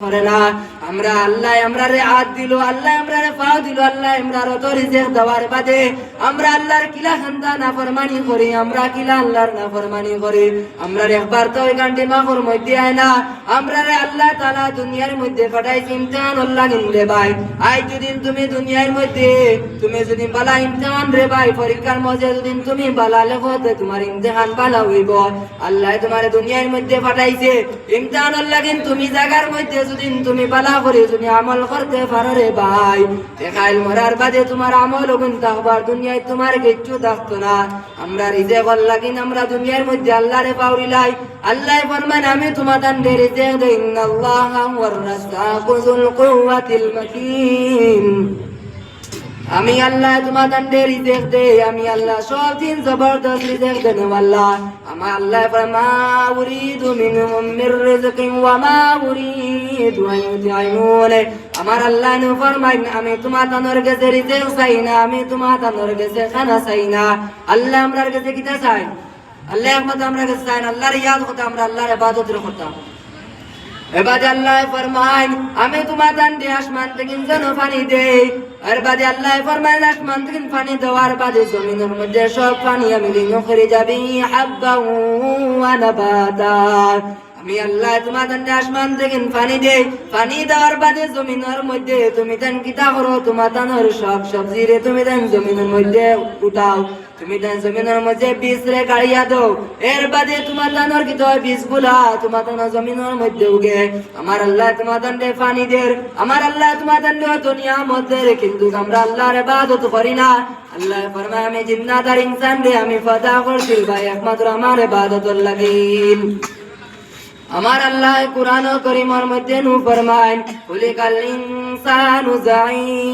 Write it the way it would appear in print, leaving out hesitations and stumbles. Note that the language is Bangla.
করে না। আমরা আল্লাহ আমরারে হাত দিল, আল্লাহ আমরারে পাও দিল, আল্লাহ আমরার অত রিজিক দেওয়ার বাদে আমরা আল্লাহর কিলা খান্দা নাফরমানি করি, আমরা কিলা আল্লাহর নাফরমানি করি। আমরার একবার তো ওই গান্ডি মাখর মধ্যে আয় না। আমরারে আল্লাহ তাআলা দুনিয়ার মধ্যে পাঠাইছে ইমতিহান লাগিন রে ভাই। আই যদি তুমি দুনিয়ার মধ্যে তুমি যদি বালা ইমতিহান রে ভাই, পরীক্ষার মধ্যে যদি তুমি বালা লেখো তো তোমার ইমতিহান বালা হইব। আল্লাহ তোমার দুনিয়ার মধ্যে পাঠাইছে ইমতিহান লাগিন, তুমি জায়গার মধ্যে যদি তুমি বালা করে যদি আমল করতে পারো রে ভাই, দেখাইল মরার বাদে তোমার আমল গুণ থাকবার, দুনিয়ায় তোমার কিচ্ছু থাকতো না। আমরা রিজেক লাগিন আমরা দুনিয়ার মধ্যে আল্লাহরে পাউরিলাই। আল্লাহ ফরমান আমি তোমাদের রিজেক দেই, ইন্নাল্লাহা হুয়ার রাজ্জাকু যুল কুওয়াতিল মাতিন। আমি আল্লাহ তোমাদের রিজিক দেই, আমি আল্লাহ সব দিন জবরদস্ত রিজিক দেন আল্লাহ। আমার আল্লাহ ফরমা উরিদু মিনহুম মির রিজকিন ওয়া মা উরিদু আন ইউতিউন। আমার আল্লাহ নে ফরমায় আমি তোমাদের কাছে রিজিক চাই না, আমি তোমাদের কাছে খানা চাই না। আল্লাহ আমরার কাছে কিটা চাই? আল্লাহ একমাত্র আমরা কাছে চাই না আল্লাহর ইয়াদ করতে, আমরা আল্লাহর ইবাদত করতাম। এবার আল্লাহ ফরমায় আমি তোমাদের দিয়ে আসমান থেকে যেন পানি দেই, আর বাদে আল্লাহ ফরমায় আসমান থেকে পানি দেওয়ার বাদে জমিনের মধ্যে সব পানি আমি লিঙ্গ করে যাবি হাব্বা ওয়া নাবাতা। আমি আল্লাহ তোমাদের আসমান থেকে পানি দেই, পানি দেওয়ার বাদে জমিনের মধ্যে তুমি দেন কিতা করো, তোমাদের সব সবজি রে তুমি দেন জমিনের মধ্যে উঠাও, তুমি দেন জমিনের মধ্যে বীজ রে গাড়িয়া দাও। এর বাদে তোমার দানোর কি তো বীজ গুলা তোমাদের জমিনের মধ্যে উগে। আমার আল্লাহ তোমাদের পানি দের, আমার আল্লাহ তোমাদের দুনিয়া মধ্যে, কিন্তু আমরা আল্লাহর ইবাদত করি না। আল্লাহ ফরমায় আমি জিন্নাদার ইনসান রে আমি ফাদা করছি ভাই একমাত্র আমার ইবাদতের লাগিন। আমার আল্লাহ কুরআন কারীমের মধ্যে নূ ফরমায় কুলিকাল ইনসানু যাই